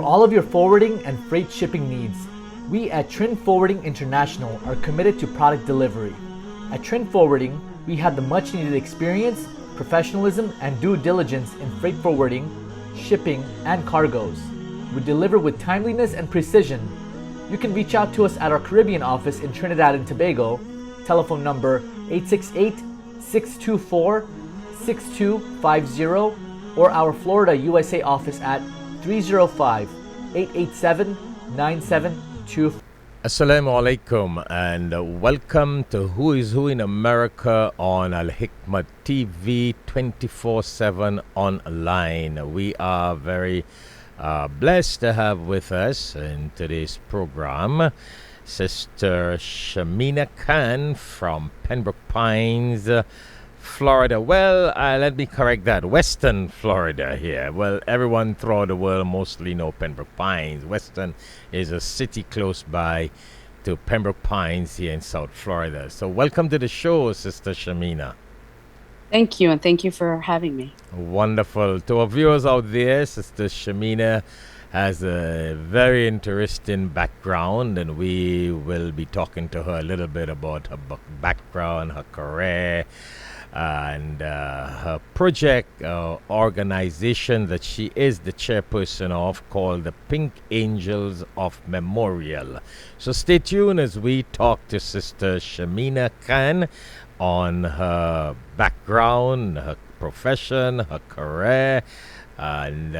all of your forwarding and freight shipping needs. We at Trin Forwarding International are committed to product delivery. At Trin Forwarding, we have the much needed experience, professionalism, and due diligence in freight forwarding, shipping, and cargoes. We deliver with timeliness and precision. You can reach out to us at our Caribbean office in Trinidad and Tobago, telephone number 868-624-6250, or our Florida USA office at 305-887-9724. Assalamu alaikum and welcome to Who is Who in America on Alhikmat TV 24/7 online. We are very blessed to have with us in today's program Sister Shamena Khan from Pembroke Pines, Florida. Well, let me correct that. Western Florida here. Well, everyone throughout the world mostly know Pembroke Pines. Western is a city close by to Pembroke Pines here in South Florida. So welcome to the show, Sister Shamena. Thank you, and thank you for having me. Wonderful. To our viewers out there, Sister Shamena has a very interesting background, and we will be talking to her a little bit about her background, her career, and her project organization that she is the chairperson of, called the Pink Angels of Memorial. So stay tuned as we talk to Sister Shamena Khan on her background, her profession, her career, and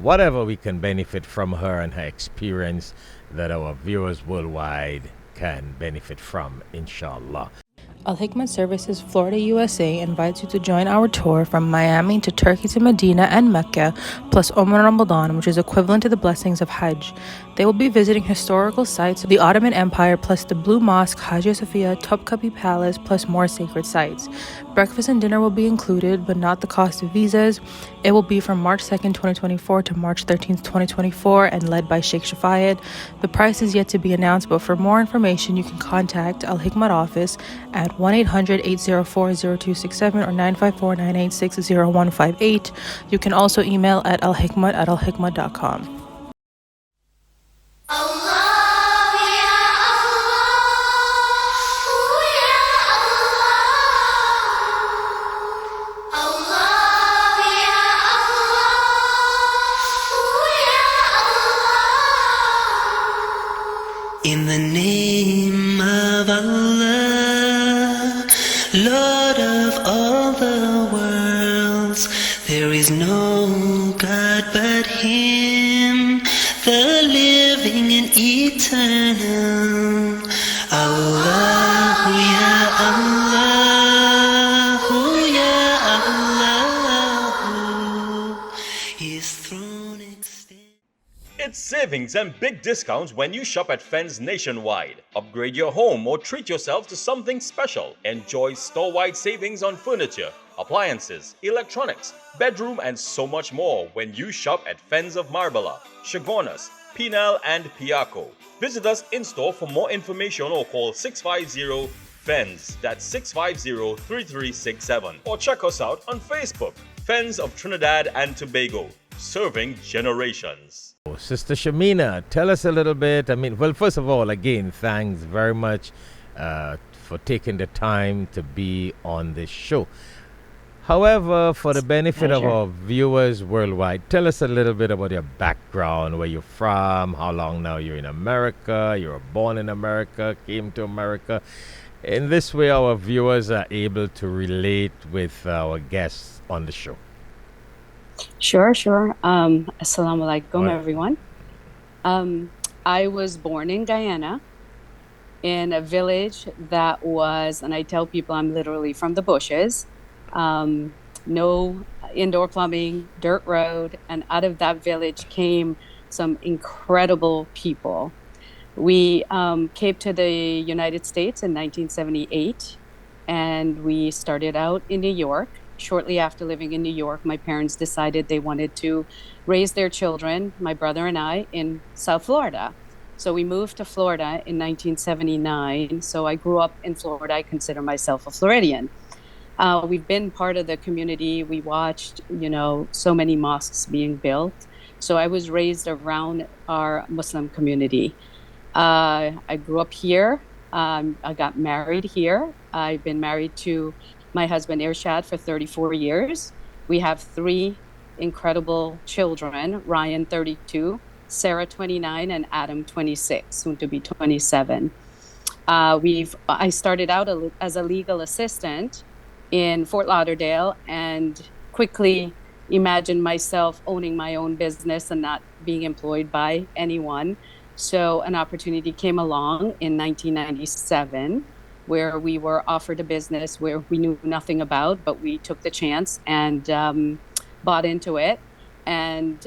whatever we can benefit from her and her experience that our viewers worldwide can benefit from, inshallah. Alhikmat Services Florida USA invites you to join our tour from Miami to Turkey to Medina and Mecca, plus Umrah Ramadan, which is equivalent to the blessings of Hajj. They will be visiting historical sites of the Ottoman Empire, plus the Blue Mosque, Hagia Sophia, Topkapi Palace, plus more sacred sites. Breakfast and dinner will be included, but not the cost of visas. It will be from March 2nd, 2024 to March 13th, 2024, and led by Shaikh Shafayat. The price is yet to be announced, but for more information, you can contact Alhikmat office at 1-800-804-0267 or 954-986-0158. You can also email at alhikmat@alhikmat.com. In the name of Allah, Lord of all the worlds, there is no God but Him, the living and eternal. Allahu Ya Allahu Ya Allahu, His throne extends. It's savings and big discounts when you shop at Fens nationwide. Upgrade your home or treat yourself to something special. Enjoy store-wide savings on furniture, appliances, electronics, bedroom, and so much more when you shop at Fens of Marbella, Chaguanas, Pinal, and Piaco. Visit us in-store for more information or call 650-FENS, that's 650-3367, or check us out on Facebook, Fens of Trinidad and Tobago, serving generations. Sister Shamena, tell us a little bit. Well, first of all, again, thanks very much for taking the time to be on this show. However, for the benefit of our viewers worldwide, tell us a little bit about your background, where you're from, how long now you're in America, you were born in America, came to America. In this way, our viewers are able to relate with our guests on the show. Sure. Assalamu alaikum, everyone. I was born in Guyana in a village that was, and I tell people I'm literally from the bushes, no indoor plumbing, dirt road, and out of that village came some incredible people. We came to the United States in 1978, and we started out in New York. Shortly after living in New York, my parents decided they wanted to raise their children, my brother and I, in South Florida. So we moved to Florida in 1979. So I grew up in Florida. I consider myself a Floridian. We've been part of the community. We watched, so many mosques being built. So I was raised around our Muslim community. I grew up here. I got married here. I've been married to my husband Irshad for 34 years. We have three incredible children: Ryan, 32, Sarah, 29, and Adam, 26, soon to be 27. I started out as a legal assistant in Fort Lauderdale and quickly imagined myself owning my own business and not being employed by anyone. So an opportunity came along in 1997 where we were offered a business where we knew nothing about, but we took the chance and bought into it and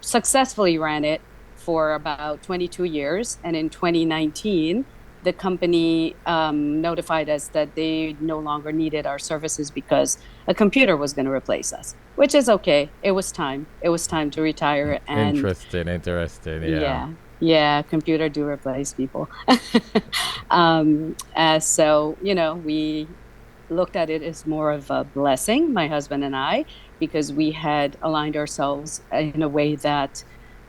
successfully ran it for about 22 years. And in 2019, the company notified us that they no longer needed our services because a computer was going to replace us, which is okay. It was time. It was time to retire. And Interesting. Yeah. Yeah, computer do replace people. So, we looked at it as more of a blessing, my husband and I, because we had aligned ourselves in a way that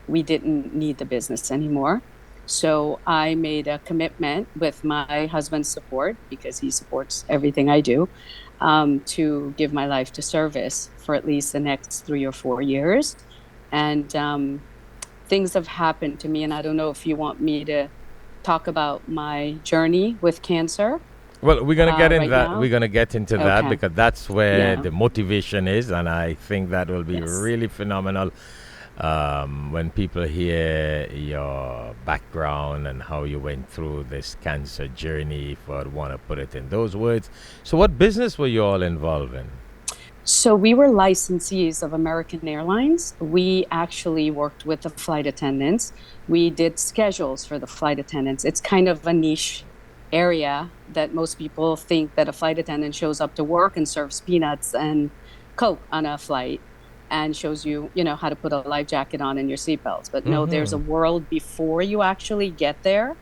we didn't need the business anymore. So I made a commitment with my husband's support, because he supports everything I do, to give my life to service for at least the next 3 or 4 years. And things have happened to me, and I don't know if you want me to talk about my journey with cancer. Well, we're gonna get into right that. now? We're gonna get into that Okay. because that's where Yeah. the motivation is, and I think that will be Yes. really phenomenal when people hear your background and how you went through this cancer journey, if I want to put it in those words. So, what business were you all involved in? So we were licensees of American Airlines. We actually worked with the flight attendants. We did schedules for the flight attendants. It's kind of a niche area that most people think that a flight attendant shows up to work and serves peanuts and Coke on a flight and shows you, how to put a life jacket on and your seatbelts. But no, there's a world before you actually get there.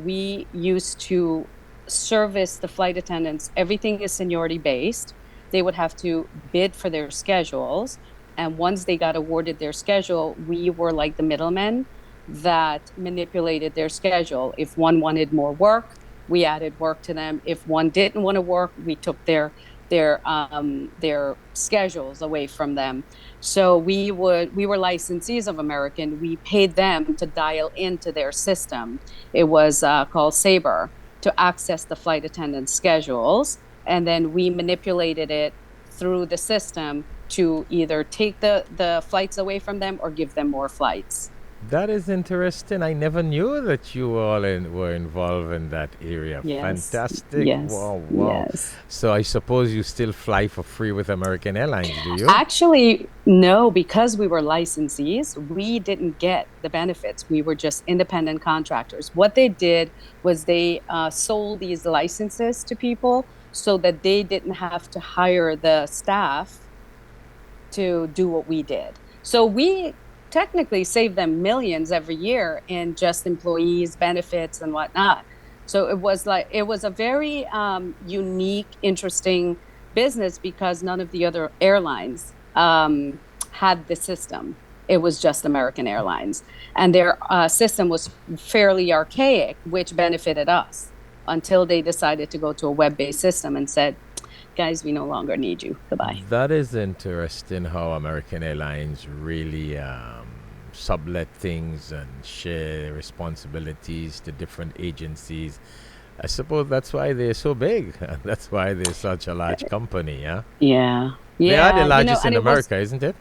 We used to service the flight attendants. Everything is seniority based. They would have to bid for their schedules. And once they got awarded their schedule, we were like the middlemen that manipulated their schedule. If one wanted more work, we added work to them. If one didn't want to work, we took their schedules away from them. So we were licensees of American. We paid them to dial into their system. It was called Sabre, to access the flight attendant schedules. And then we manipulated it through the system to either take the flights away from them or give them more flights. That is interesting. I never knew that you all were involved in that area. Yes. Fantastic. Yes. Wow. Yes. So I suppose you still fly for free with American Airlines, do you? Actually, no, because we were licensees, we didn't get the benefits. We were just independent contractors. What they did was they sold these licenses to people so that they didn't have to hire the staff to do what we did. So we technically saved them millions every year in just employees, benefits, and whatnot. So it was a very unique, interesting business because none of the other airlines had the system. It was just American Airlines. And their system was fairly archaic, which benefited us until they decided to go to a web-based system and said, guys, we no longer need you. Goodbye. That is interesting how American Airlines really sublet things and share responsibilities to different agencies. I suppose that's why they're so big. That's why they're such a large company, yeah? Yeah. They are the largest in and it was- America, isn't it?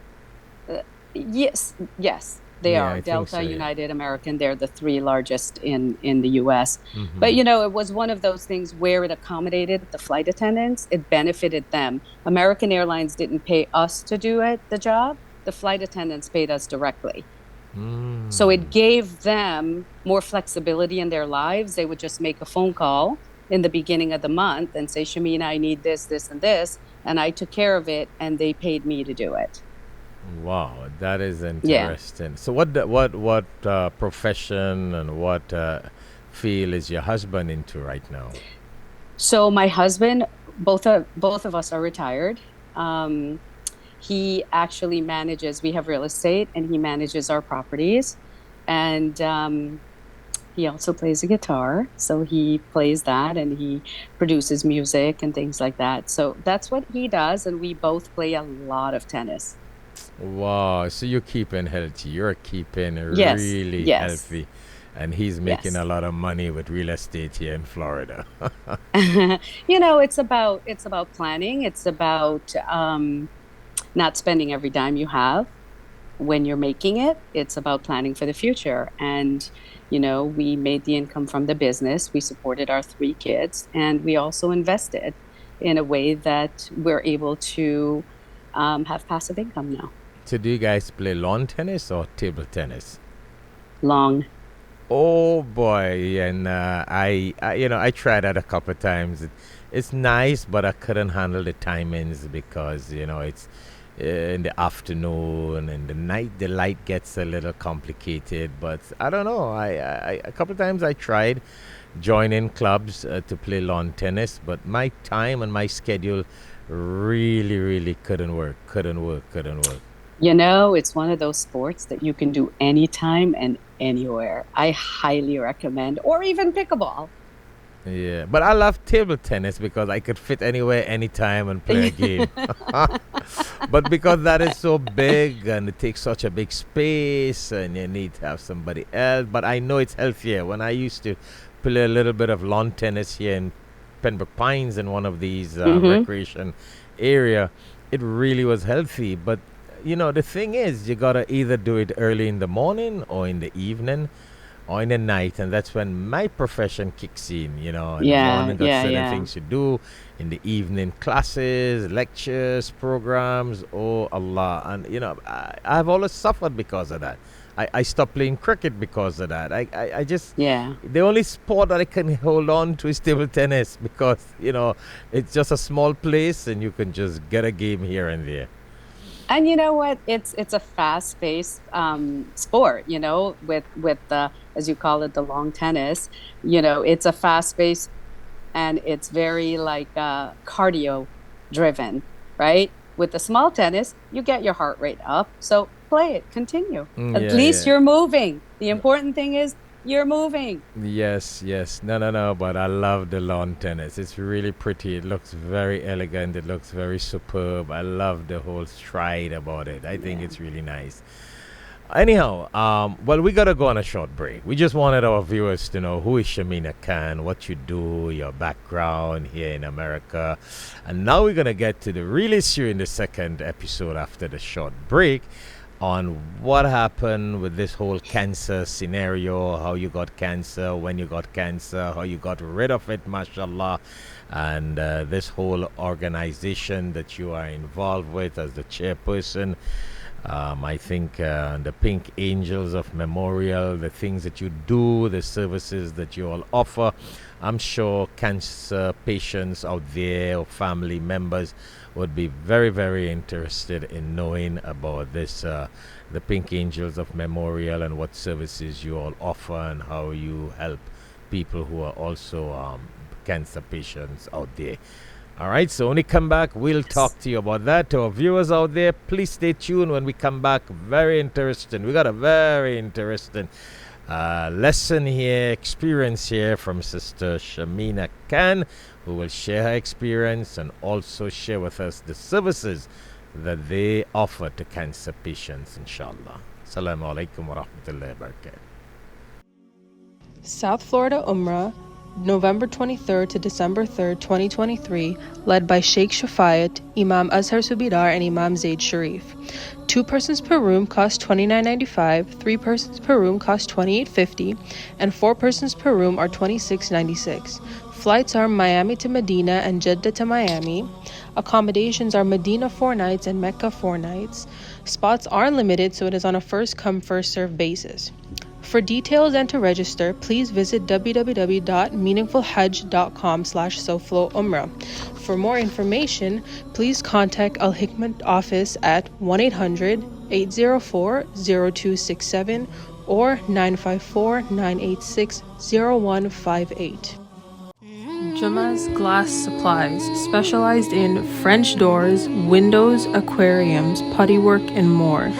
Yes, they Yeah, I are. think Delta, so, yeah. United, American, they're the three largest in the U.S. Mm-hmm. But, it was one of those things where it accommodated the flight attendants. It benefited them. American Airlines didn't pay us to do the job. The flight attendants paid us directly. So it gave them more flexibility in their lives. They would just make a phone call in the beginning of the month and say, Shamena, I need this, this, and this. And I took care of it, and they paid me to do it. Wow, that is interesting. So what profession and what field is your husband into right now? So my husband, both of us are retired. he actually manages, we have real estate, and he manages our properties. And he also plays a guitar. So he plays that, and he produces music and things like that. So that's what he does. And we both play a lot of tennis. Wow. So you're keeping healthy. You're keeping Yes. really Yes. healthy. And he's making Yes. a lot of money with real estate here in Florida. It's about planning. It's about not spending every dime you have when you're making it. It's about planning for the future. And, we made the income from the business. We supported our 3 kids, and we also invested in a way that we're able to have passive income now. So do you guys play lawn tennis or table tennis? Long. Oh boy, and I tried that a couple of times. It's nice, but I couldn't handle the timings because it's in the afternoon and the night. The light gets a little complicated, but I don't know. I a couple of times I tried joining clubs to play lawn tennis, but my time and my schedule really couldn't work. It's one of those sports that you can do anytime and anywhere. I highly recommend, or even pickleball. Yeah, but I love table tennis because I could fit anywhere, anytime, and play a game. But because that is so big and it takes such a big space, and you need to have somebody else. But I know it's healthier. When I used to play a little bit of lawn tennis here in Pembroke Pines in one of these recreation area, it really was healthy. But the thing is, you gotta either do it early in the morning or in the evening or in the night, and that's when my profession kicks in. In the morning, got certain things to do. In the evening, classes, lectures, programs. Oh Allah! And I've always suffered because of that. I stopped playing cricket because of that. I just the only sport that I can hold on to is table tennis because it's just a small place and you can just get a game here and there. And you know what? It's a fast-paced sport. With the, as you call it, the long tennis. It's a fast-paced, and it's very cardio-driven, right? With the small tennis, you get your heart rate up. So play it, continue. At least you're moving. The important thing is you're moving. Yes. No. But I love the lawn tennis. It's really pretty. It looks very elegant. It looks very superb. I love the whole stride about it. I think it's really nice. Anyhow, we got to go on a short break. We just wanted our viewers to know who is Shamena Khan, what you do, your background here in America. And now we're going to get to the real issue in the second episode after the short break on what happened with this whole cancer scenario, how you got cancer, when you got cancer, how you got rid of it, mashallah, and this whole organization that you are involved with as the chairperson. I think the Pink Angels of Memorial, the things that you do, the services that you all offer. I'm sure cancer patients out there or family members would be very interested in knowing about this, the Pink Angels of Memorial, and what services you all offer and how you help people who are also cancer patients out there. All right, so when we come back, we'll talk to you about that. To our viewers out there, please stay tuned when we come back. Very interesting. We got a very interesting lesson here, experience here from Sister Shamena Khan, who will share her experience and also share with us the services that they offer to cancer patients, inshallah. Assalamu alaikum wa rahmatullahi wa barakatuh. South Florida Umrah, November 23rd to December 3rd, 2023, led by Shaikh Shafayat, Imam Azhar Subidar, and Imam Zaid Sharif. 2 persons per room cost $29.95, 3 persons per room cost $28.50, and 4 persons per room are $26.96. Flights are Miami to Medina and Jeddah to Miami. Accommodations are Medina 4 nights and Mecca 4 nights. Spots are limited, so it is on a first-come, first-served basis. For details and to register, please visit www.meaningfulhajj.com/SoFloUmrah. For more information, please contact Alhikmat office at 1-800-804-0267 or 954-986-0158. Jama's Glass Supplies, specialized in French doors, windows, aquariums, puttywork, and more.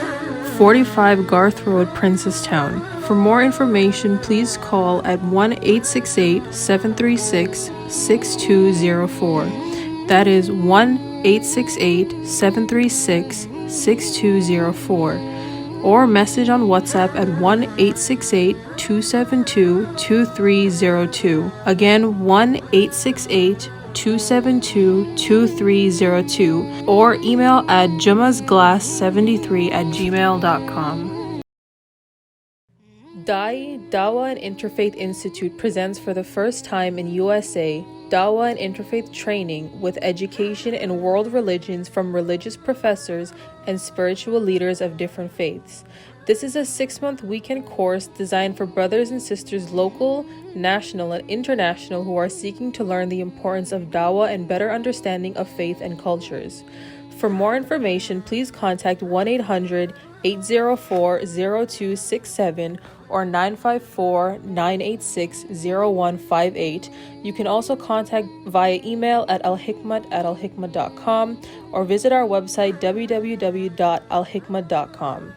45 Garth Road, Princestown. For more information, please call at 1-868-736-6204. That is 1-868-736-6204. Or message on WhatsApp at 1-868-272-2302. Again, 1-868-272-2302. Or email at jumasglass73@gmail.com. Dawah and Interfaith Institute presents for the first time in U.S.A. Dawah and Interfaith training with education in world religions from religious professors and spiritual leaders of different faiths. This is a 6-month weekend course designed for brothers and sisters local, national, and international who are seeking to learn the importance of Dawah and better understanding of faith and cultures. For more information, please contact 1-800-804-0267 or 954-986-0158. You can also contact via email at alhikmat@alhikmat.com or visit our website www.alhikmat.com.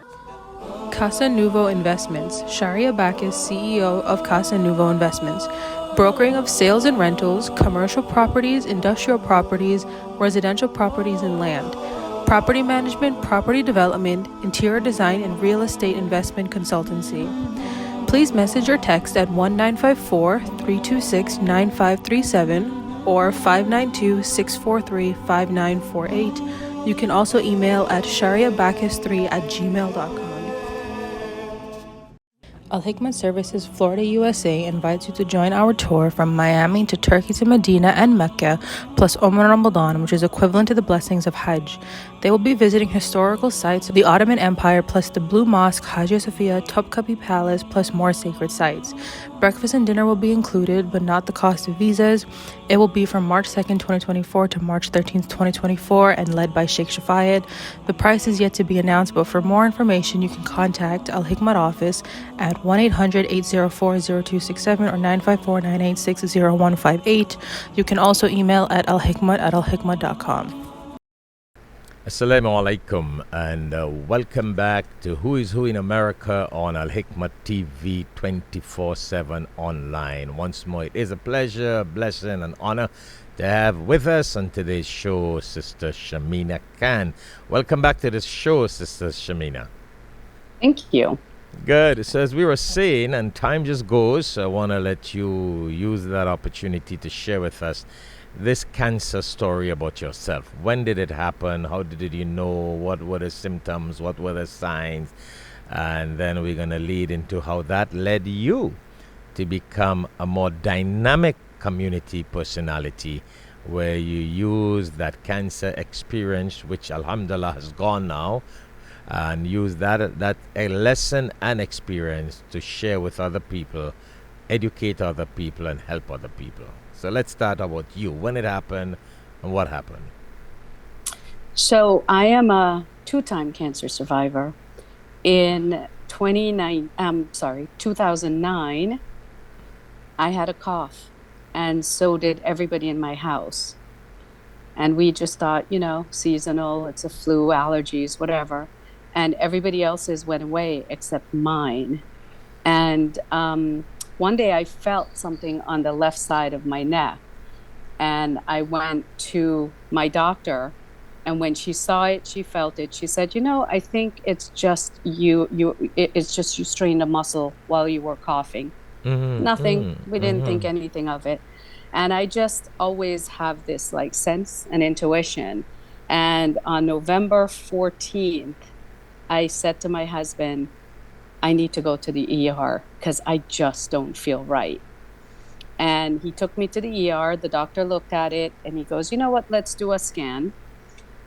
Casa Nuvo Investments. Sharia Bacchus, CEO of Casa Nuvo Investments. Brokering of sales and rentals, commercial properties, industrial properties, residential properties, and land. Property management, property development, interior design, and real estate investment consultancy. Please message or text at 1-954-326-9537 or 592-643-5948. You can also email at shariabacchus3@gmail.com. Alhikmat Services Florida USA invites you to join our tour from Miami to Turkey to Medina and Mecca, plus Ramadan, which is equivalent to the blessings of Hajj. They will be visiting historical sites of the Ottoman Empire, plus the Blue Mosque, Hagia Sophia, Topkapi Palace, plus more sacred sites. Breakfast and dinner will be included, but not the cost of visas. It will be from March 2nd, 2024 to March 13th, 2024, and led by Shaikh Shafayat. The price is yet to be announced, but for more information, you can contact Alhikmat office at 1-800-804-0267 or 954-986-0158. You can also email at alhikmat@alhikmat.com. Assalamu alaikum and welcome back to Who is Who in America on Alhikmat TV 24/7 online. Once more, it is a pleasure, a blessing, and honor to have with us on today's show Sister Shamena Khan. Welcome back to the show, Sister Shamena. Thank you. Good. So as we were saying, and time just goes, so I want to let you use that opportunity to share with us this cancer story about yourself. When did it happen? How did you know? What were the symptoms? What were the signs? And then we're going to lead into how that led you to become a more dynamic community personality, where you use that cancer experience, which alhamdulillah has gone now, and use that a lesson and experience to share with other people, educate other people, and help other people. So let's start about you. When it happened and what happened? So I am a 2-time cancer survivor. In 2009, I had a cough, and so did everybody in my house. And we just thought, seasonal, it's a flu, allergies, whatever. And everybody else's went away except mine. And one day I felt something on the left side of my neck, and I went to my doctor, and when she saw it, she felt it. She said, I think it's just it's just you strained a muscle while you were coughing. Nothing. We didn't think anything of it. And I just always have this sense and intuition. And on November 14th, I said to my husband, I need to go to the ER because I just don't feel right. And he took me to the ER. The doctor looked at it and he goes, you know what, let's do a scan.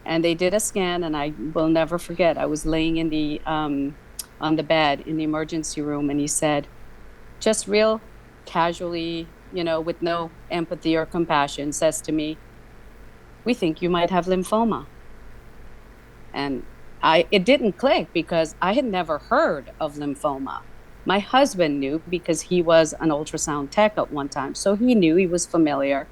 And they did a scan, and I will never forget. I was laying in the on the bed in the emergency room, and he said, just real casually, with no empathy or compassion, says to me, we think you might have lymphoma. And it didn't click because I had never heard of lymphoma. My husband knew because he was an ultrasound tech at one time. So he knew, he was familiar.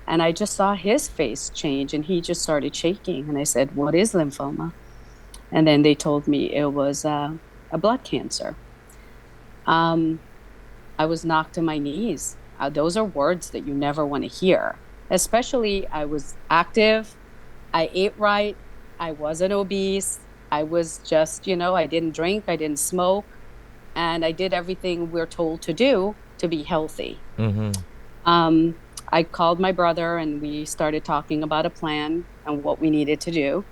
And I just saw his face change and he just started shaking. And I said, "What is lymphoma?" And then they told me it was a blood cancer. Um, I was knocked to my knees. Those are words that you never want to hear. Especially, I was active, I ate right, I wasn't obese, I was just, I didn't drink, I didn't smoke, and I did everything we're told to do to be healthy. Mm-hmm. I called my brother and we started talking about a plan and what we needed to do.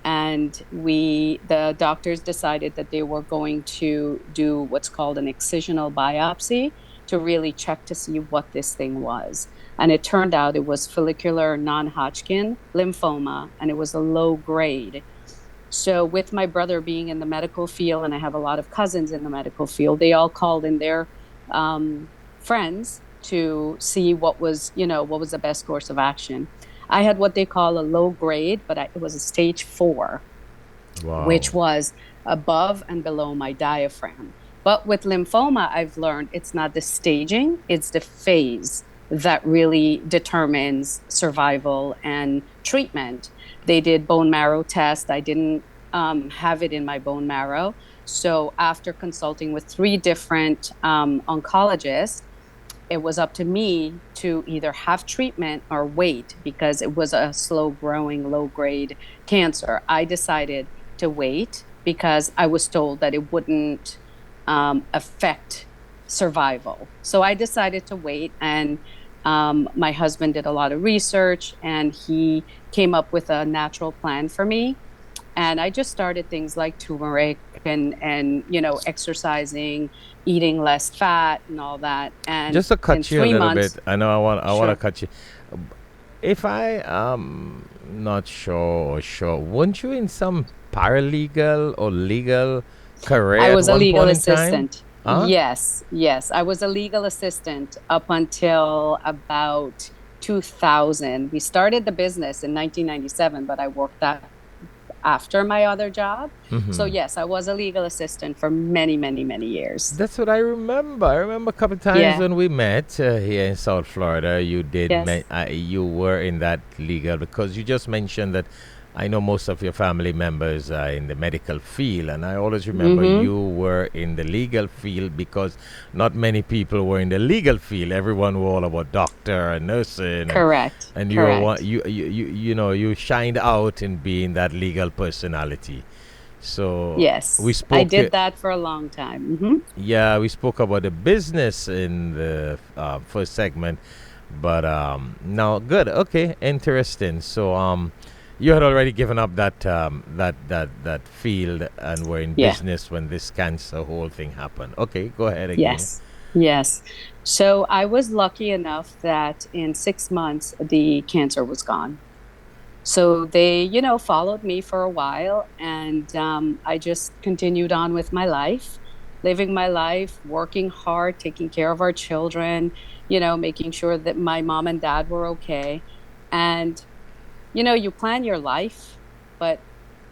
And the doctors decided that they were going to do what's called an excisional biopsy to really check to see what this thing was. And it turned out it was follicular non-Hodgkin lymphoma, and it was a low grade. So with my brother being in the medical field, and I have a lot of cousins in the medical field, they all called in their friends to see what was the best course of action. I had what they call a low grade, but it was a stage 4, Wow. which was above and below my diaphragm. But with lymphoma, I've learned it's not the staging, it's the phase that really determines survival and treatment. They did bone marrow test. I didn't have it in my bone marrow. So after consulting with 3 different oncologists, it was up to me to either have treatment or wait, because it was a slow growing, low grade cancer. I decided to wait because I was told that it wouldn't affect survival. So I decided to wait, and my husband did a lot of research and he came up with a natural plan for me. And I just started things like turmeric and exercising, eating less fat and all that. And just to cut you a little bit, I know I want to cut you. If I am not sure, weren't you in some paralegal or legal career? I was at a one legal point in assistant. time? Huh? Yes. I was a legal assistant up until about 2000. We started the business in 1997, but I worked that after my other job. Mm-hmm. So yes, I was a legal assistant for many, many, many years. That's what I remember. I remember a couple of times when we met here in South Florida. You did. Yes. You were in that legal, because you just mentioned that. I know most of your family members are in the medical field, and I always remember you were in the legal field, because not many people were in the legal field. Everyone were all about doctor and nursing. Correct. And you shined out in being that legal personality. So yes, we spoke. I did that for a long time. Mm-hmm. Yeah, we spoke about the business in the first segment, but now good. Okay, interesting. So you had already given up that field and were in business when this cancer whole thing happened. Okay, go ahead again. Yes. So I was lucky enough that in 6 months the cancer was gone. So they, followed me for a while, and I just continued on with my life, living my life, working hard, taking care of our children, making sure that my mom and dad were okay. And you plan your life, but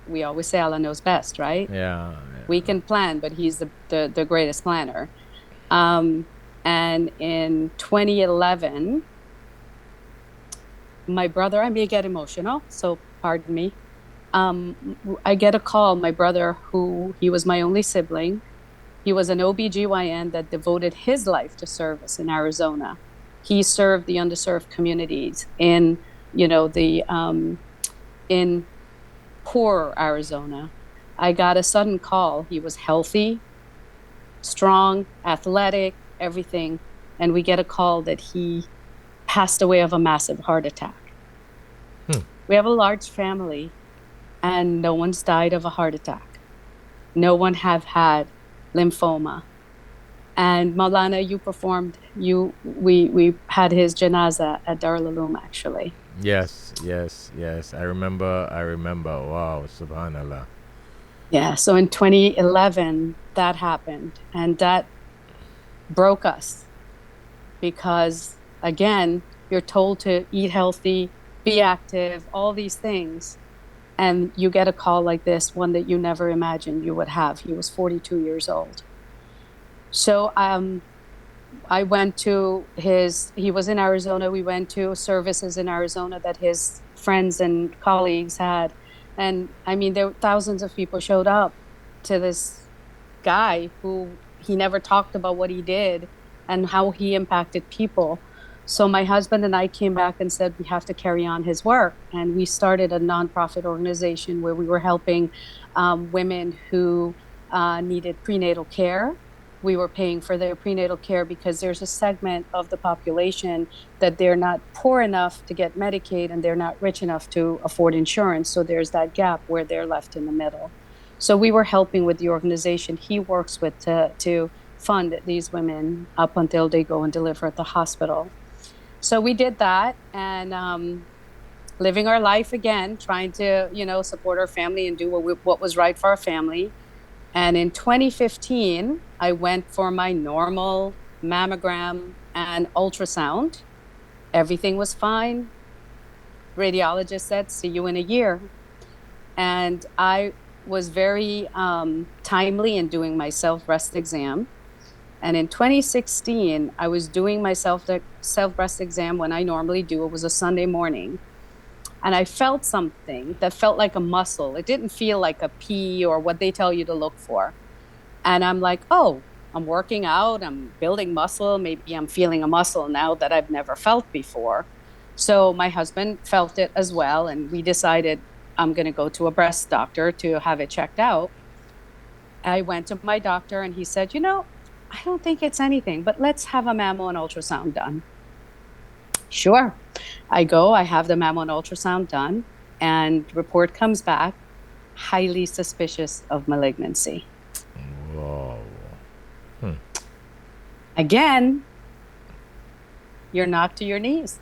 we always say Allah knows best, right? Yeah. We can plan, but He's the greatest planner. And in 2011, my brother, I may get emotional, so pardon me. I get a call. My brother, he was my only sibling, he was an OBGYN that devoted his life to service in Arizona. He served the underserved communities in in poor Arizona. I got a sudden call. He was healthy, strong, athletic, everything. And we get a call that he passed away of a massive heart attack. We have a large family, and no one's died of a heart attack. No one have had lymphoma. And Maulana, you performed, we had his janaza at Darul Uloom, actually. Yes. I remember. Wow, subhanallah. Yeah, so in 2011, that happened, and that broke us, because, again, you're told to eat healthy, be active, all these things, and you get a call like this, one that you never imagined you would have. He was 42 years old. So I went to he was in Arizona. We went to services in Arizona that his friends and colleagues had. And I mean, there were thousands of people showed up to this guy who he never talked about what he did and how he impacted people. So my husband and I came back and said, we have to carry on his work. And we started a nonprofit organization where we were helping women who needed prenatal care. We were paying for their prenatal care because there's a segment of the population that they're not poor enough to get Medicaid and they're not rich enough to afford insurance. So there's that gap where they're left in the middle. So we were helping with the organization he works with to fund these women up until they go and deliver at the hospital. So we did that, and living our life again, trying to, support our family and do what was right for our family. And in 2015, I went for my normal mammogram and ultrasound. Everything was fine. Radiologist said, see you in a year. And I was very timely in doing my self-breast exam. And in 2016, I was doing my self-breast exam when I normally do. It was a Sunday morning. And I felt something that felt like a muscle. It didn't feel like a pea or what they tell you to look for. And I'm like, oh, I'm working out. I'm building muscle. Maybe I'm feeling a muscle now that I've never felt before. So my husband felt it as well. And we decided I'm going to go to a breast doctor to have it checked out. I went to my doctor and he said, I don't think it's anything, but let's have a mammo and ultrasound done. Sure. I go, I have the mammo and ultrasound done, and report comes back, highly suspicious of malignancy. Whoa. Again, you're knocked to your knees.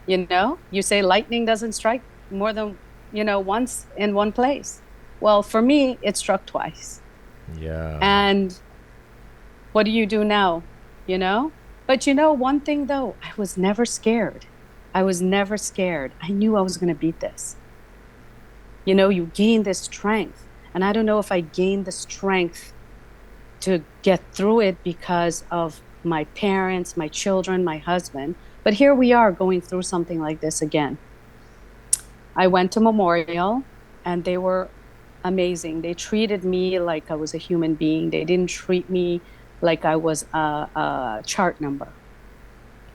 You say lightning doesn't strike more than, once in one place. Well, for me, it struck twice. Yeah. And what do you do now? But one thing though, I was never scared. I knew I was going to beat this. You gain this strength. And I don't know if I gained the strength to get through it because of my parents, my children, my husband. But here we are going through something like this again. I went to Memorial and they were amazing. They treated me like I was a human being. They didn't treat me like I was a chart number.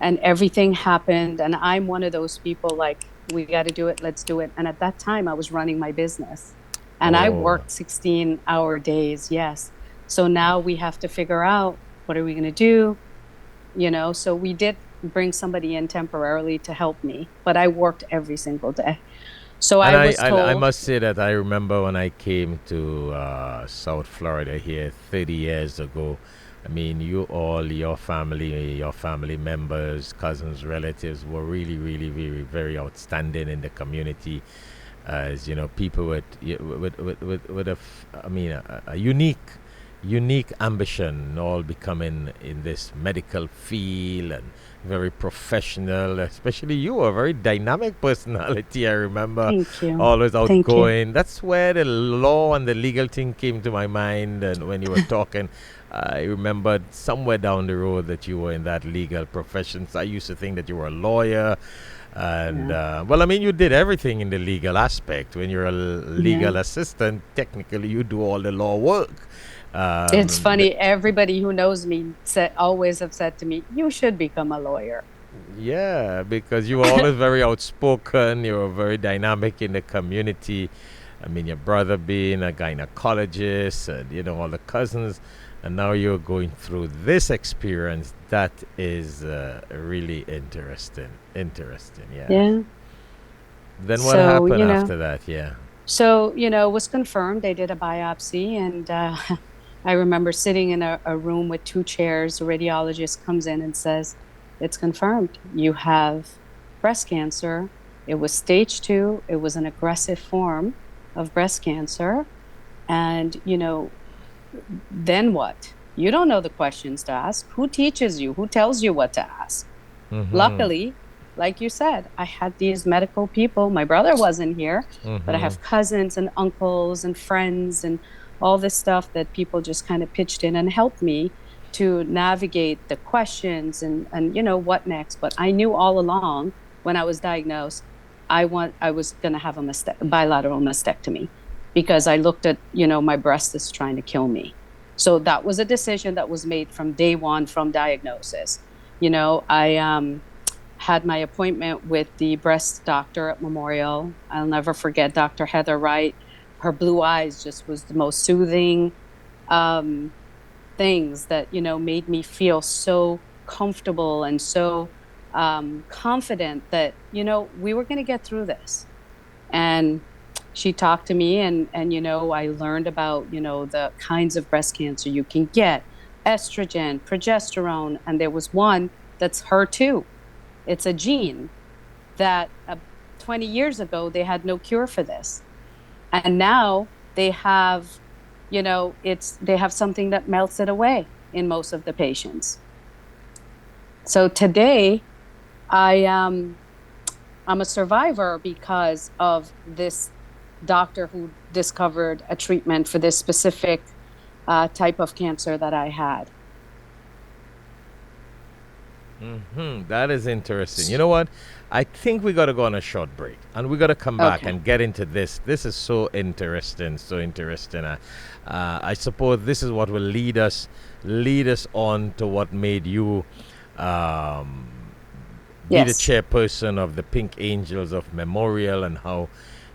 And everything happened. And I'm one of those people like, we got to do it. Let's do it. And at that time, I was running my business. And I worked 16-hour days. Yes. So now we have to figure out, what are we going to do? So we did bring somebody in temporarily to help me. But I worked every single day. So I was told. I must say that I remember when I came to South Florida here 30 years ago. I mean, your family members, cousins, relatives were really, really, very, very outstanding in the community. As people with a unique ambition, all becoming in this medical field and very professional. Especially you, a very dynamic personality. I remember. Thank you. Always outgoing. Thank you. That's where the law and the legal thing came to my mind. And when you were talking, I remembered somewhere down the road that you were in that legal profession. So I used to think that you were a lawyer. And you did everything in the legal aspect. When you're a legal assistant, technically you do all the law work. It's funny. Everybody who knows me always have said to me, you should become a lawyer. Yeah, because you were always very outspoken. You were very dynamic in the community. I mean, your brother being a gynecologist and, all the cousins. And now you're going through this experience. That is really interesting. Yeah. Then what happened after that? Yeah. So, it was confirmed. They did a biopsy. And I remember sitting in a room with two chairs. The radiologist comes in and says, it's confirmed. You have breast cancer. It was stage 2. It was an aggressive form of breast cancer. And, then what? You don't know the questions to ask. Who teaches you? Who tells you what to ask? Mm-hmm. Luckily, like you said, I had these medical people. My brother wasn't here, but I have cousins and uncles and friends and all this stuff that people just kind of pitched in and helped me. to navigate the questions and what next. But I knew all along when I was diagnosed, I was going to have a bilateral mastectomy, because I looked at, my breast is trying to kill me. So that was a decision that was made from day one, from diagnosis. I had my appointment with the breast doctor at Memorial. I'll never forget Dr. Heather Wright. Her blue eyes just was the most soothing things that, made me feel so comfortable and so confident that, we were going to get through this. And she talked to me and I learned about, the kinds of breast cancer you can get, estrogen, progesterone, and there was one that's HER2. It's a gene that 20 years ago, they had no cure for this. And now they have, they have something that melts it away in most of the patients. So today, I'm a survivor because of this doctor who discovered a treatment for this specific type of cancer that I had. That is interesting. You know what? I think we got to go on a short break, and we got to come back and get into this. This is so interesting, so interesting. I suppose this is what will lead us on to what made you be the chairperson of the Pink Angels of Memorial, and how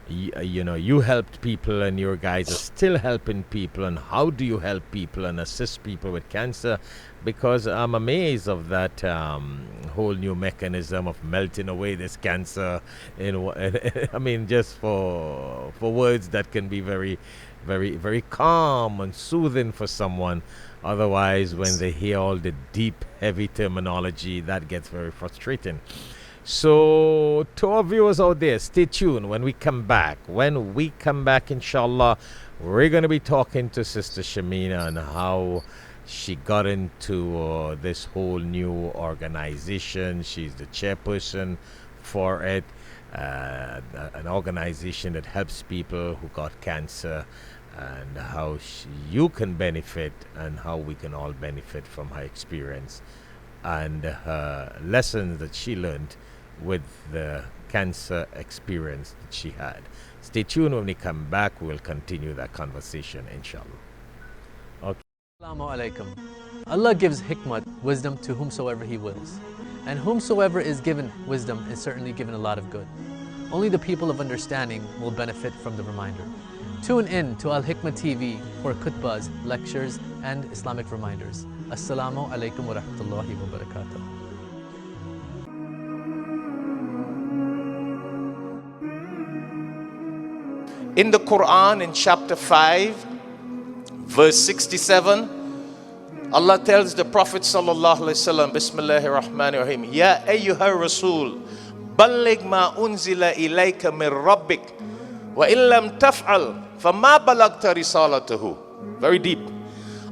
you helped people, and your guys are still helping people. And how do you help people and assist people with cancer? Because I'm amazed of that whole new mechanism of melting away this cancer. I mean, just for words that can be very, very, very calm and soothing for someone. Otherwise, when they hear all the deep, heavy terminology, that gets very frustrating. So, to our viewers out there, stay tuned when we come back. When we come back, inshallah, we're going to be talking to Sister Shamena and how she got into this whole new organization. She's the chairperson for it, an organization that helps people who got cancer, and how you can benefit and how we can all benefit from her experience and her lessons that she learned with the cancer experience that she had. Stay tuned. When we come back, we'll continue that conversation, inshallah. Okay. Assalamu alaikum. Allah gives hikmat, wisdom, to whomsoever He wills. And whomsoever is given wisdom is certainly given a lot of good. Only the people of understanding will benefit from the reminder. Tune in to Alhikmat TV for khutbahs, lectures, and Islamic reminders. Assalamu alaikum wa rahmatullahi wa barakatuh. In the Quran, in chapter 5, verse 67, Allah tells the Prophet sallallahu alaihi wasallam, Bismillahir Rahmanir Rahim, Ya ayyuhar Rasul, balligh ma unzila ilayka min rabbik, wa illam taf'al, fama balagta risalatahu. Very deep.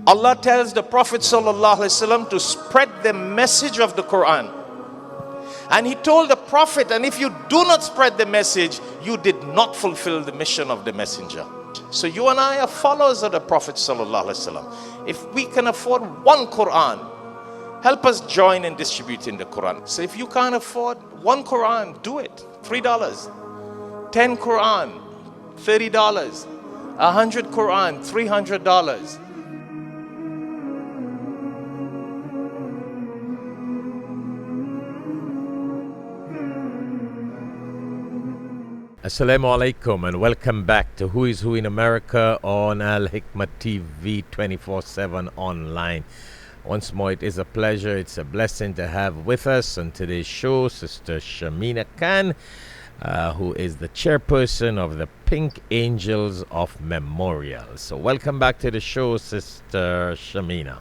Allah tells the Prophet sallallahu alaihi wasallam to spread the message of the Quran. And he told the Prophet, and if you do not spread the message, you did not fulfill the mission of the messenger. So you and I are followers of the Prophet sallallahu alaihi wasallam. If we can afford one Quran, help us join in distributing the Quran. So if you can't afford one Quran, do it. $3. 10 Quran, $30. 100 Quran, $300. Assalamu alaikum and welcome back to Who is Who in America on Alhikmat TV 24/7 online. Once more, it is a pleasure, it's a blessing to have with us on today's show Sister Shamena Khan, who is the chairperson of the Pink Angels of Memorial. So welcome back to the show, Sister Shamena.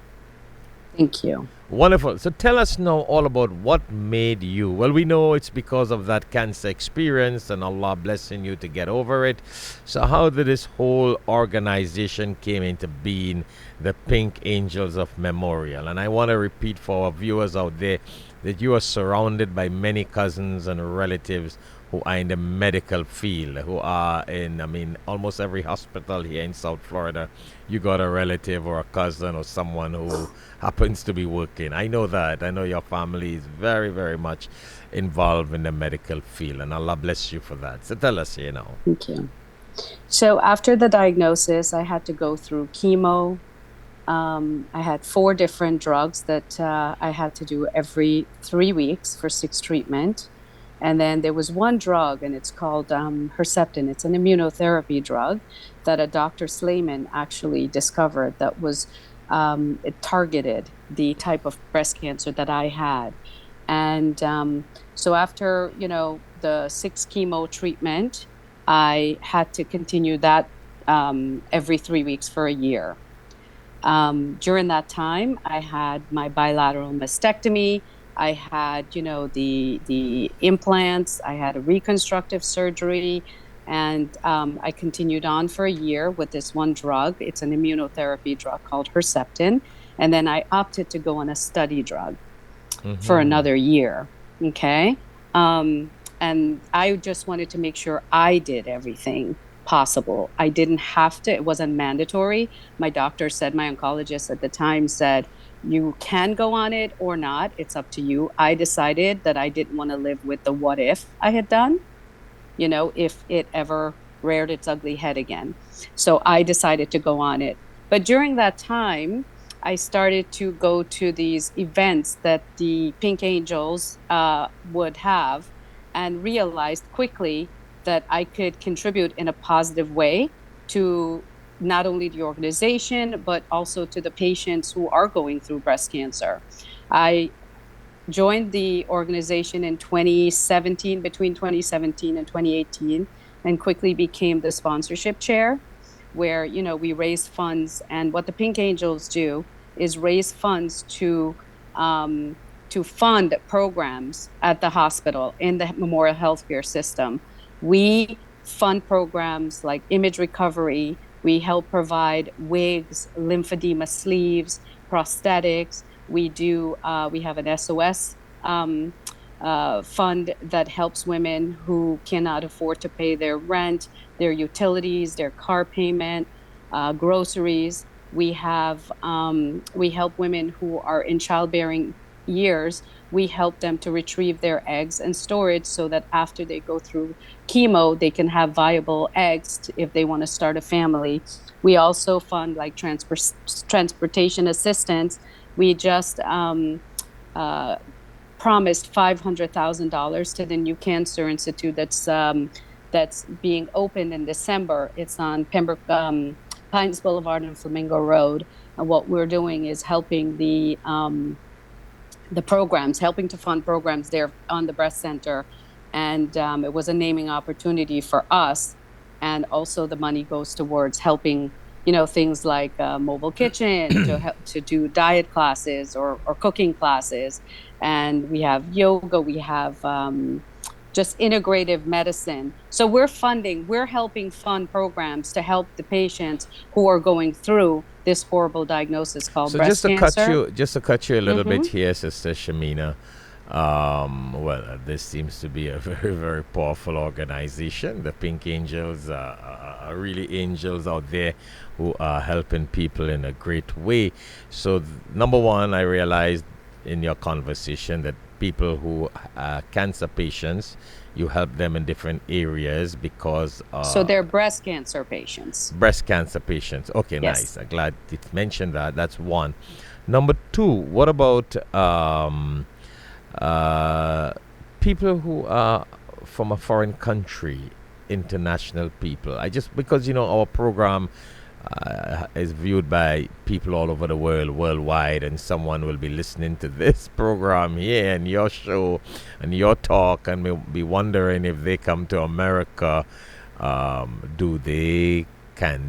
Thank you. Wonderful. So tell us now all about what made you. Well, we know it's because of that cancer experience and Allah blessing you to get over it. So how did this whole organization came into being, the Pink Angels of Memorial? And I want to repeat for our viewers out there, that you are surrounded by many cousins and relatives who are in the medical field, who are in, I mean, almost every hospital here in South Florida, you got a relative or a cousin or someone who happens to be working. I know that. I know your family is very, very much involved in the medical field, and Allah bless you for that. So tell us, you know. Thank you. So after the diagnosis, I had to go through chemo. I had 4 different drugs that I had to do every 3 weeks for 6 treatment. And then there was one drug, and it's called Herceptin. It's an immunotherapy drug that a Dr. Slayman actually discovered that was, it targeted the type of breast cancer that I had. And so after, the 6 chemo treatment, I had to continue that every 3 weeks for a year. During that time, I had my bilateral mastectomy. I had, the implants. I had a reconstructive surgery, and I continued on for a year with this one drug. It's an immunotherapy drug called Herceptin. And then I opted to go on a study drug for another year. Okay. And I just wanted to make sure I did everything possible. I didn't have to, it wasn't mandatory. My doctor said, my oncologist at the time said, you can go on it or not. It's up to you. I decided that I didn't want to live with the what if I had done, if it ever reared its ugly head again. So I decided to go on it. But during that time, I started to go to these events that the Pink Angels would have, and realized quickly that I could contribute in a positive way to not only the organization, but also to the patients who are going through breast cancer. I joined the organization in 2017, between 2017 and 2018, and quickly became the sponsorship chair, where, we raise funds. And what the Pink Angels do is raise funds to fund programs at the hospital in the Memorial Healthcare System. We fund programs like image recovery. We help provide wigs, lymphedema sleeves, prosthetics. We have an SOS fund that helps women who cannot afford to pay their rent, their utilities, their car payment, groceries. We help women who are in childbearing years. We help them to retrieve their eggs and store it so that after they go through chemo, they can have viable eggs if they want to start a family. We also fund like transportation assistance. We just promised $500,000 to the New Cancer Institute that's being opened in December. It's on Pembroke Pines Boulevard and Flamingo Road. And what we're doing is helping the programs, helping to fund programs there on the breast center. And it was a naming opportunity for us. And also the money goes towards helping, things like mobile kitchen to do diet classes or cooking classes. And we have yoga, we have just integrative medicine. So we're helping fund programs to help the patients who are going through this horrible diagnosis called breast cancer. Just to cut you a little bit here, Sister Shamena. This seems to be a very, very powerful organization. The Pink Angels are really angels out there who are helping people in a great way. So, number one, I realized in your conversation that people who are cancer patients, you help them in different areas because... so they're breast cancer patients. Breast cancer patients. Okay, yes. Nice. I'm glad it mentioned that. That's one. Number two, what about people who are from a foreign country, international people? Because, our program is viewed by people all over the world, worldwide, and someone will be listening to this program here and your show and your talk and will be wondering if they come to America, can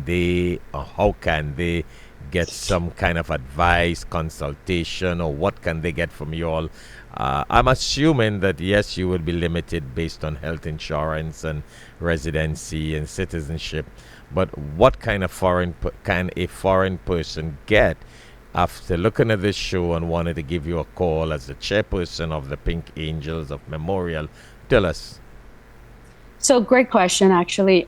they, or how can they get some kind of advice, consultation, or what can they get from you all? I'm assuming that, yes, you will be limited based on health insurance and residency and citizenship. But what kind of can a foreign person get after looking at this show and wanted to give you a call as the chairperson of the Pink Angels of Memorial? Tell us. So great question, actually.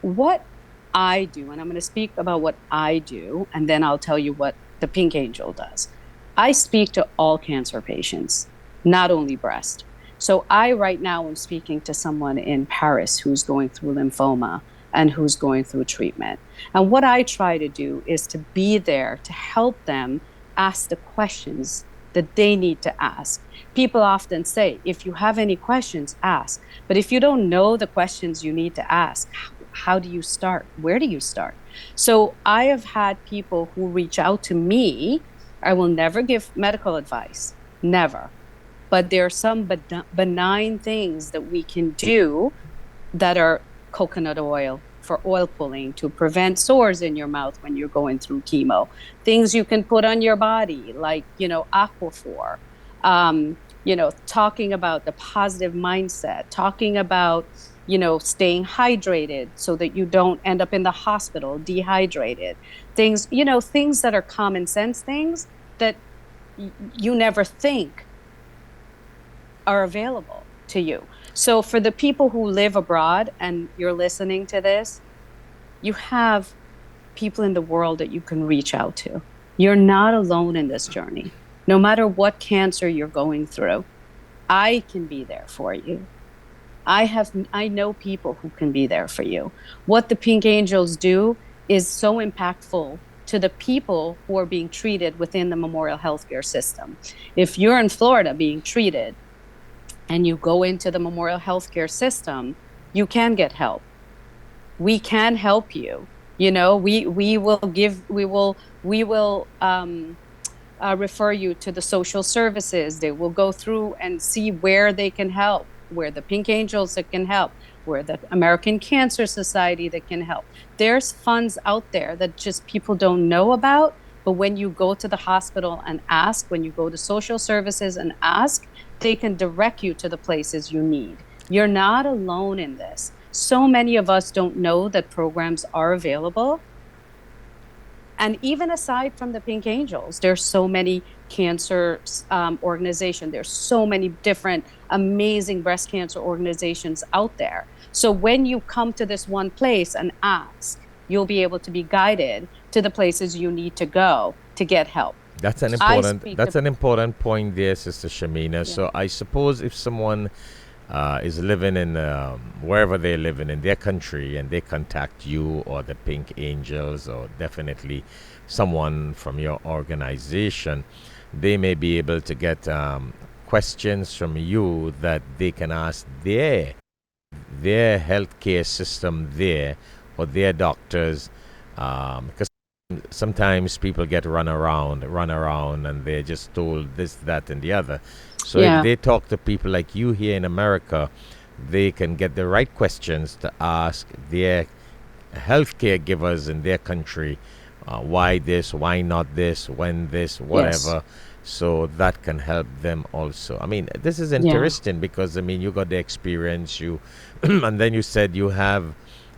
What I do, and I'm going to speak about what I do, and then I'll tell you what the Pink Angel does. I speak to all cancer patients, not only breast. So I right now am speaking to someone in Paris who's going through lymphoma and who's going through treatment. And what I try to do is to be there to help them ask the questions that they need to ask. People often say, if you have any questions, ask. But if you don't know the questions you need to ask, how do you start? Where do you start? So I have had people who reach out to me. I will never give medical advice, never. But there are some benign things that we can do that are coconut oil for oil pulling to prevent sores in your mouth when you're going through chemo. Things you can put on your body, like, Aquaphor, talking about the positive mindset, talking about, staying hydrated so that you don't end up in the hospital dehydrated. Things, things that are common sense things that you never think are available to you. So for the people who live abroad and you're listening to this, you have people in the world that you can reach out to. You're not alone in this journey. No matter what cancer you're going through, I can be there for you. I know people who can be there for you. What the Pink Angels do is so impactful to the people who are being treated within the Memorial Healthcare system. If you're in Florida being treated, and you go into the Memorial Healthcare system, you can get help. We can help you. We will refer you to the social services. They will go through and see where they can help, where the Pink Angels that can help, where the American Cancer Society that can help. There's funds out there that just people don't know about. But when you go to the hospital and ask, when you go to social services and ask, they can direct you to the places you need. You're not alone in this. So many of us don't know that programs are available. And even aside from the Pink Angels, there's so many cancer organizations. There's so many different amazing breast cancer organizations out there. So when you come to this one place and ask, you'll be able to be guided to the places you need to go to get help. That's an important point there, Sister Shamena. Yeah. So I suppose if someone is living in wherever they're living in their country and they contact you or the Pink Angels or definitely someone from your organization, they may be able to get questions from you that they can ask their healthcare system there or their doctors, because sometimes people get run around and they're just told this, that, and the other. So if they talk to people like you here in America, they can get the right questions to ask their healthcare givers in their country. Why this, why not this, when this, whatever. Yes. So that can help them also. I mean, this is interesting because, I mean, you got the experience, and then you said you have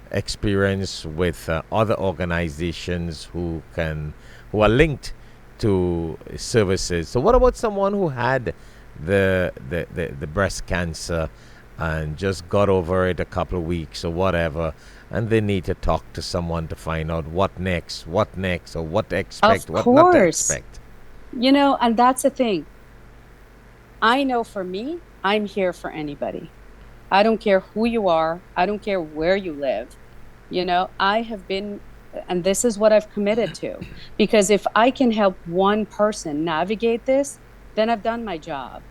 experience with other organizations who are linked to services. So what about someone who had the breast cancer and just got over it a couple of weeks or whatever, and they need to talk to someone to find out what next, or what to expect, what not to expect? And that's the thing. I know for me, I'm here for anybody. I don't care who you are. I don't care where you live. I have been, and this is what I've committed to, because if I can help one person navigate this, then I've done my job.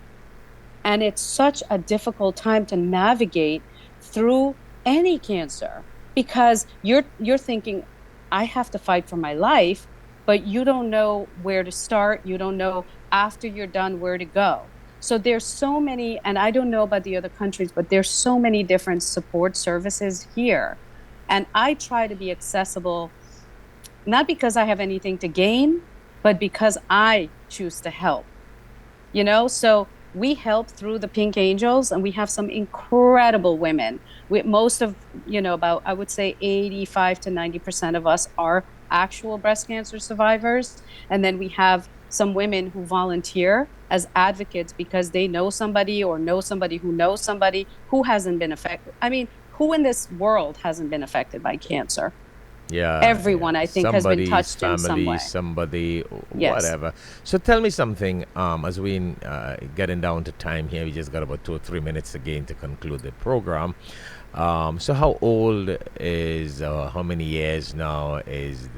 And it's such a difficult time to navigate through any cancer, because you're thinking, I have to fight for my life, but you don't know where to start. You don't know after you're done where to go. So there's so many, and I don't know about the other countries, but there's so many different support services here. And I try to be accessible, not because I have anything to gain, but because I choose to help. So we help through the Pink Angels, and we have some incredible women. Most of, about, I would say 85 to 90% of us are actual breast cancer survivors. And then we have some women who volunteer as advocates because they know somebody or know somebody who knows somebody who hasn't been affected. I mean, who in this world hasn't been affected by cancer? Yeah, Everyone, I think, has been somebody's touched in some family, way. somebody, Yes. whatever. So tell me something. As we getting down to time here, we just got about 2 or 3 minutes again to conclude the program. So how old is, how many years now is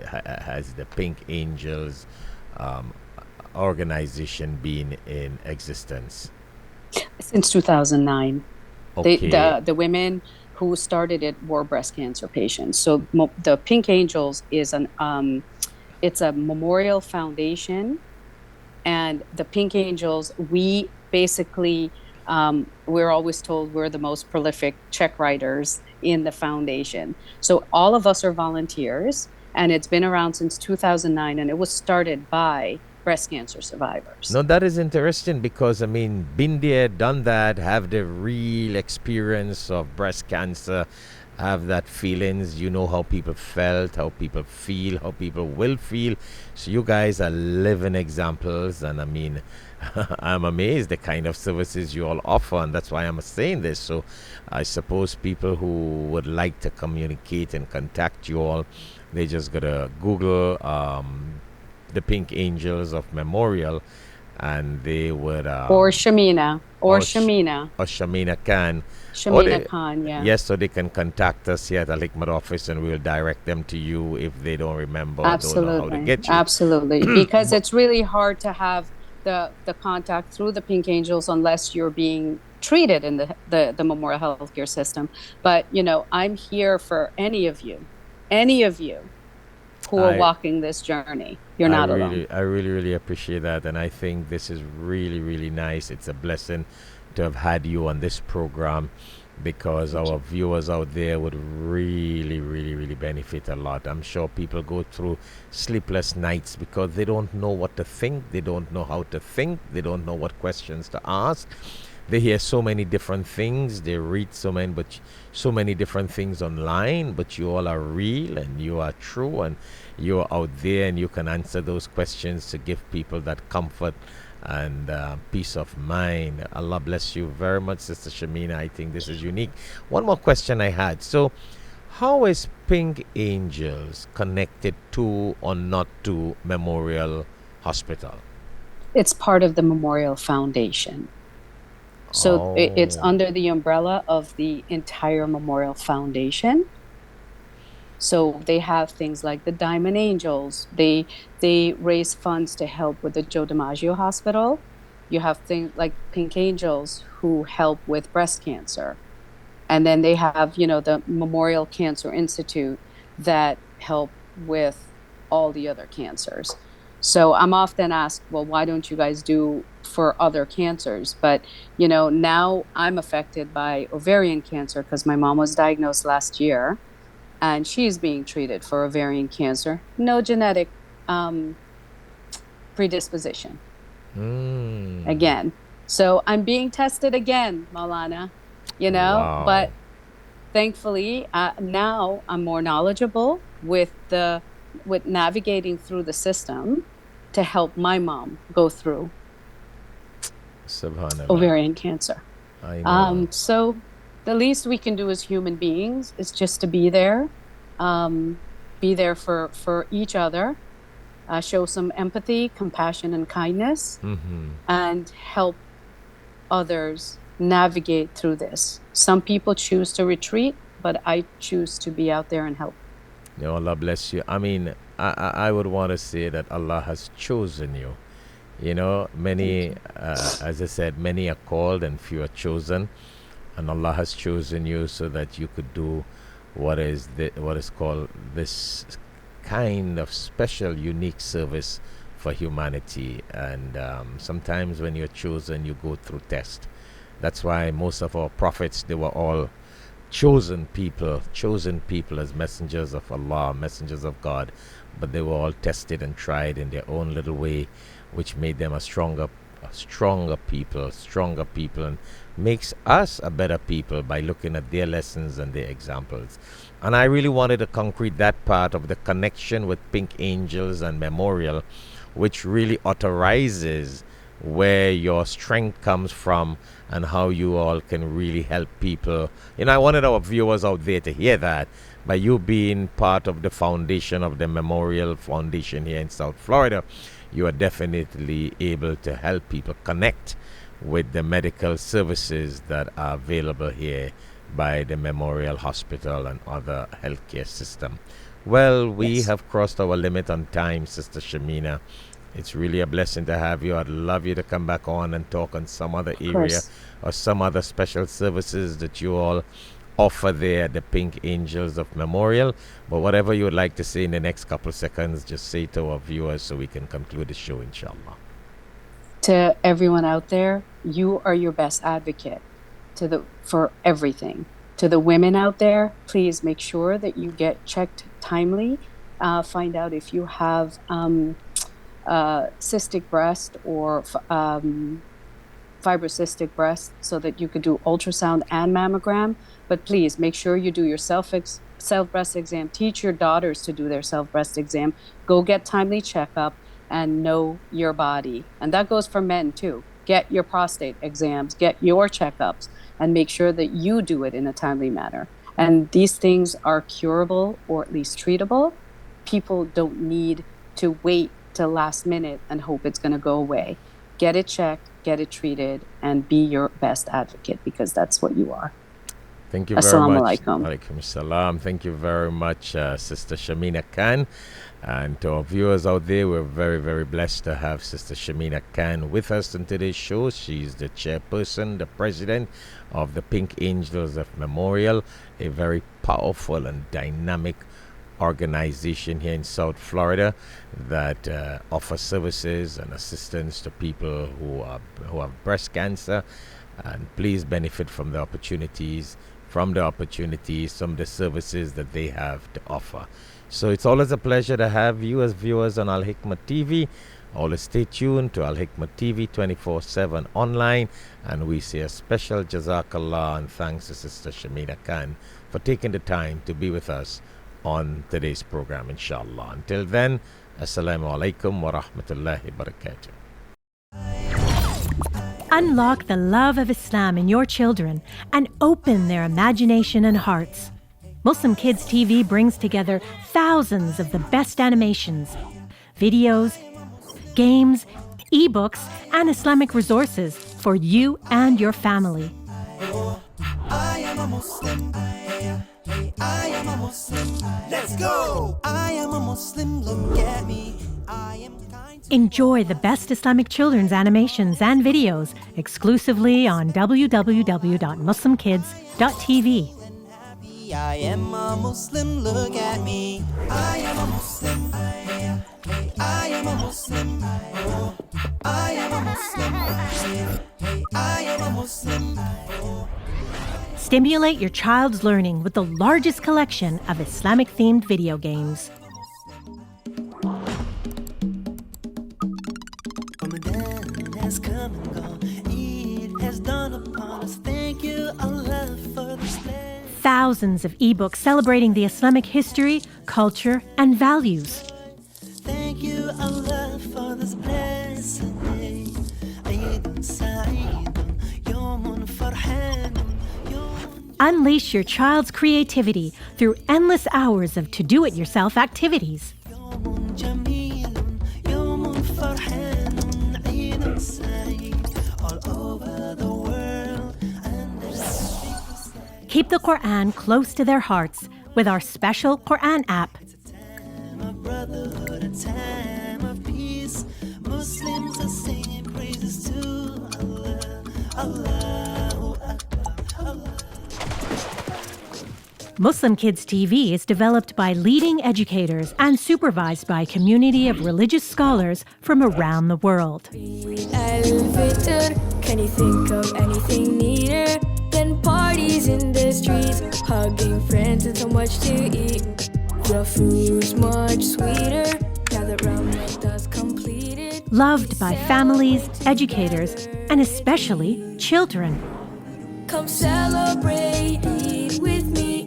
has the Pink Angels organization been in existence? Since 2009. Okay. The women who started it were breast cancer patients. So the Pink Angels is it's a memorial foundation, and the Pink Angels, we basically we're always told we're the most prolific check writers in the foundation. So all of us are volunteers, and it's been around since 2009, and it was started by breast cancer survivors. No, that is interesting because, I mean, been there, done that, have the real experience of breast cancer, have that feelings, you know how people felt, how people feel, how people will feel. So you guys are living examples, and I mean, I'm amazed the kind of services you all offer, and that's why I'm saying this. So I suppose people who would like to communicate and contact you all, they just gotta Google the Pink Angels of Memorial, and they would or Shamena, or Shamena. Or Shamena Khan. Shamena Khan, yeah. Yes, so they can contact us here at the Alhikmat office, and we'll direct them to you if they don't remember or don't know how to get you. Absolutely. Because it's really hard to have the contact through the Pink Angels unless you're being treated in the Memorial Healthcare System. But, you know, I'm here for any of you who are walking this journey. You're not alone. I really appreciate that, and I think this is really nice. It's a blessing to have had you on this program, because our viewers out there would really benefit a lot. I'm sure people go through sleepless nights because they don't know what to think, they don't know how to think, they don't know what questions to ask. They hear so many different things, they read so many different things online, but you all are real and you are true and you're out there, and you can answer those questions to give people that comfort and peace of mind. Allah bless you very much, Sister Shamena. I think this is unique. One more question I had. So how is Pink Angels connected to or not to Memorial Hospital? It's part of the Memorial Foundation. So it's under the umbrella of the entire Memorial Foundation. So they have things like the Diamond Angels. They raise funds to help with the Joe DiMaggio Hospital. You have things like Pink Angels who help with breast cancer. And then they have, you know, the Memorial Cancer Institute that help with all the other cancers. So I'm often asked, well, why don't you guys do for other cancers? But, you know, now I'm affected by ovarian cancer because my mom was diagnosed last year and she's being treated for ovarian cancer. No genetic predisposition. Again. So I'm being tested again, Maulana, you know, Wow. but thankfully now I'm more knowledgeable with navigating through the system to help my mom go through Subhanallah. ovarian cancer. I know. So the least we can do as human beings is just to be there for each other, show some empathy, compassion, and kindness, and help others navigate through this. Some people choose to retreat, but I choose to be out there and help. May Allah bless you. I mean, I would want to say that Allah has chosen you. You know, many, as I said, many are called and few are chosen. And Allah has chosen you so that you could do what is called this kind of special, unique service for humanity. And sometimes when you're chosen, you go through test. That's why most of our prophets, they were all chosen people as messengers of Allah, messengers of God, but they were all tested and tried in their own little way, which made them a stronger stronger people, and makes us a better people by looking at their lessons and their examples. And I really wanted to concrete that part of the connection with Pink Angels and Memorial, which really authorizes where your strength comes from and how you all can really help people. I wanted our viewers out there to hear that by you being part of the foundation of the Memorial Foundation here in South Florida, you are definitely able to help people connect with the medical services that are available here by the Memorial Hospital and other healthcare system. Well, we have crossed our limit on time, Sister Shamena. It's really a blessing to have you. I'd love you to come back on and talk on some other area or some other special services that you all offer there at the Pink Angels of Memorial. But whatever you would like to say in the next couple of seconds, just say to our viewers so we can conclude the show, inshallah. To everyone out there, you are your best advocate for everything. To the women out there, please make sure that you get checked timely. Find out if you have cystic breast or fibrocystic breast so that you could do ultrasound and mammogram. But please make sure you do your self-breast exam. Teach your daughters to do their self-breast exam. Go get timely checkup and know your body. And that goes for men too. Get your prostate exams, get your checkups, and make sure that you do it in a timely manner. And these things are curable or at least treatable. People don't need to wait till last minute and hope it's going to go away. Get it checked, get it treated, and be your best advocate, because that's what you are. Thank you very Assalamu much. alaikum. Alaikum salam. Thank you very much, Sister Shamena Khan. And to our viewers out there, we're very, very blessed to have Sister Shamena Khan with us in today's show. She's the chairperson, the president of the Pink Angels of Memorial, a very powerful and dynamic organization here in South Florida that offers services and assistance to people who have breast cancer. And please benefit from the opportunities, some of the services that they have to offer. So it's always a pleasure to have you as viewers on Alhikmat TV. Always stay tuned to Alhikmat TV 24/7 online. And we say a special Jazakallah and thanks to Sister Shamena Khan for taking the time to be with us on today's program, inshallah. Until then, Assalamu alaikum wa rahmatullahi wa barakatuh. Unlock the love of Islam in your children and open their imagination and hearts. Muslim Kids TV brings together thousands of the best animations, videos, games, ebooks, and Islamic resources for you and your family. I am a Muslim. I am a Muslim. Let's go. I am a Muslim. Look at me. I am kind. Enjoy the best Islamic children's animations and videos exclusively on www.muslimkids.tv. I am a Muslim. Look at me. I am a Muslim. I am a Muslim. I am a Muslim. I am a Muslim. Stimulate your child's learning with the largest collection of Islamic-themed video games. Ramadan has come and gone. Eid has dawned upon us. Thank you, Allah, for this day. Thousands of ebooks celebrating the Islamic history, culture, and values. Thank you, Allah, for this blessed day. Eidun Sa'idun, Yawmun Farhanun. Unleash your child's creativity through endless hours of to-do-it-yourself activities. Yawmun Jamilun, Yawmun Farhanun, Eidun Sa'id, all over the world. Keep the Quran close to their hearts with our special Quran app. It's a time of brotherhood, a time of peace. Muslims are singing praises to Allah, Allahu Akbar, Allah. Muslim Kids TV is developed by leading educators and supervised by a community of religious scholars from around the world. Al-Fitr, can you think of anything neater than parties in the streets, hugging friends and so much to eat? The food's much sweeter, gather round with us completed. loved by families, educators, and especially children. Come celebrate Eid with me.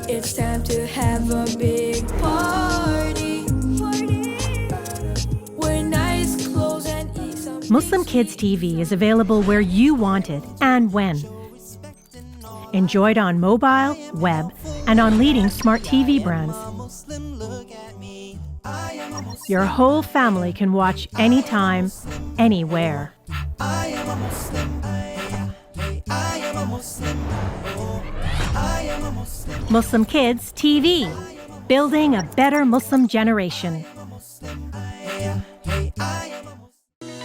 It's time to have a big party. Wear nice clothes and eat some. Muslim Kids TV is available where you want it and when. Enjoyed on mobile, web, and on leading smart TV brands. Your whole family can watch anytime, anywhere. Muslim Kids TV, building a better Muslim generation.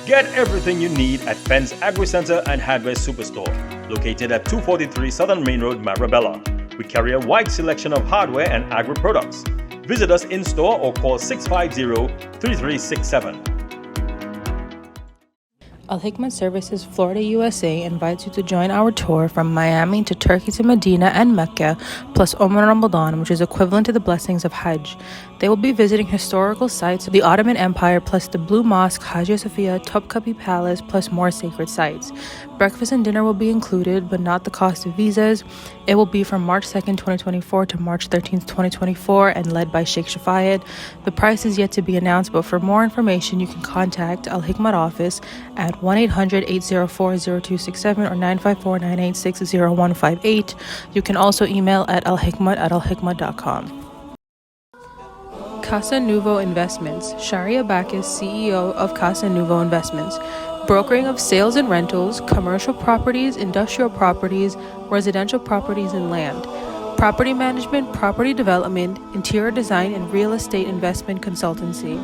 Get everything you need at Fenn's Agri Center and Hardware Superstore, located at 243 Southern Main Road, Marabella. We carry a wide selection of hardware and agri products. Visit us in-store or call 650-3367. Alhikmat Services Florida USA invites you to join our tour from Miami to Turkey to Medina and Mecca, plus Ramadan, which is equivalent to the blessings of Hajj. They will be visiting historical sites of the Ottoman Empire, plus the Blue Mosque, Hagia Sophia, Topkapi Palace, plus more sacred sites. Breakfast and dinner will be included, but not the cost of visas. It will be from March 2nd, 2024 to March 13th, 2024, and led by Shaikh Shafayat. The price is yet to be announced, but for more information, you can contact Alhikmat office at 1-800-804-0267 or 954-986-0158. You can also email at alhikmat@alhikmat.com. Casa Nuvo Investments. Sharia Bacchus, CEO of Casa Nuvo Investments. Brokering of sales and rentals, commercial properties, industrial properties, residential properties, and land. Property management, property development, interior design, and real estate investment consultancy.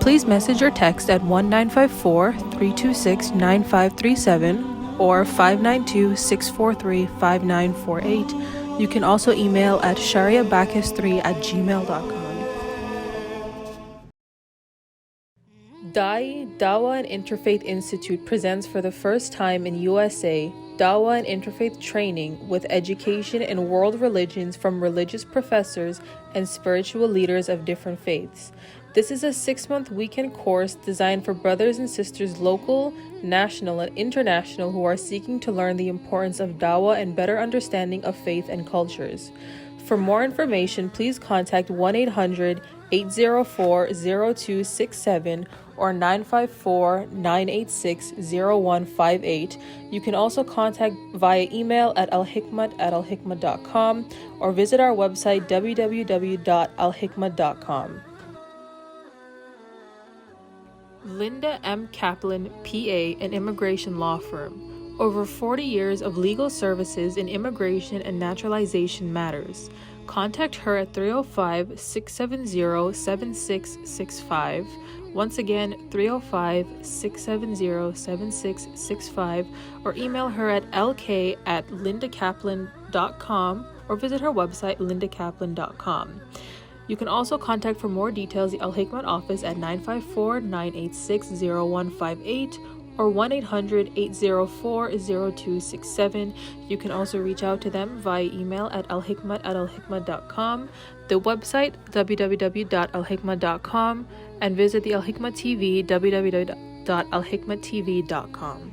Please message or text at 1-954-326-9537 or 592-643-5948. You can also email at shariabacchus3@gmail.com. Dawah and Interfaith Institute presents for the first time in U.S.A. Dawah and Interfaith training with education in world religions from religious professors and spiritual leaders of different faiths. This is a 6-month weekend course designed for brothers and sisters local, national, and international who are seeking to learn the importance of Dawah and better understanding of faith and cultures. For more information, please contact 1-800-804-0267 or 954-986-0158. You can also contact via email at alhikmat@alhikmat.com or visit our website www.alhikmat.com. Linda M. Kaplan, PA, an immigration law firm. Over 40 years of legal services in immigration and naturalization matters. Contact her at 305-670-7665. Once again, 305-670-7665, or email her at lk@lindakaplan.com or visit her website lindakaplan.com. You can also contact for more details the Alhikmat office at 954-986-0158 or 1-800-804-0267. You can also reach out to them via email at alhikmat@alhikmat.com, the website www.alhikmat.com, and visit the Alhikmat TV www.alhikmattv.com.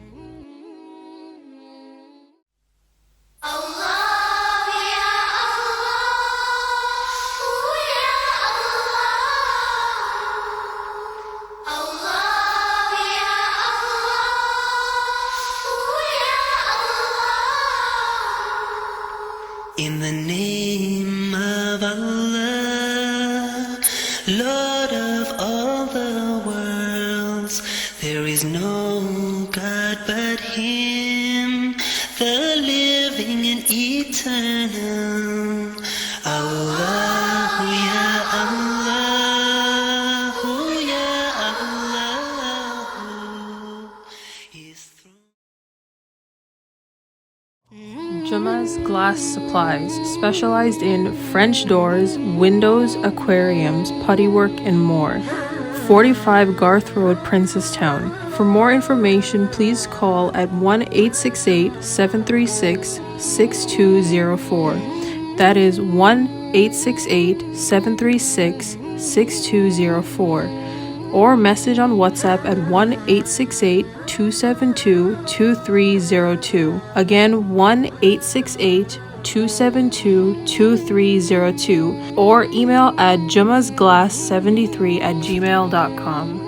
In the name of Allah, Lord of all the worlds, there is no God but Him, the living and eternal. Allahu ya Allahu ya Allahu. His throne. Jama's Glass Supplies, specialized in French doors, windows, aquariums, puttywork, and more. 45 Garth Road, Princestown. For more information, please call at 1-868-736-6204. That is 1-868-736-6204. or message on WhatsApp at 1-868-272-2302. Again, 1-868-272-2302, or email at jumasglass73@gmail.com.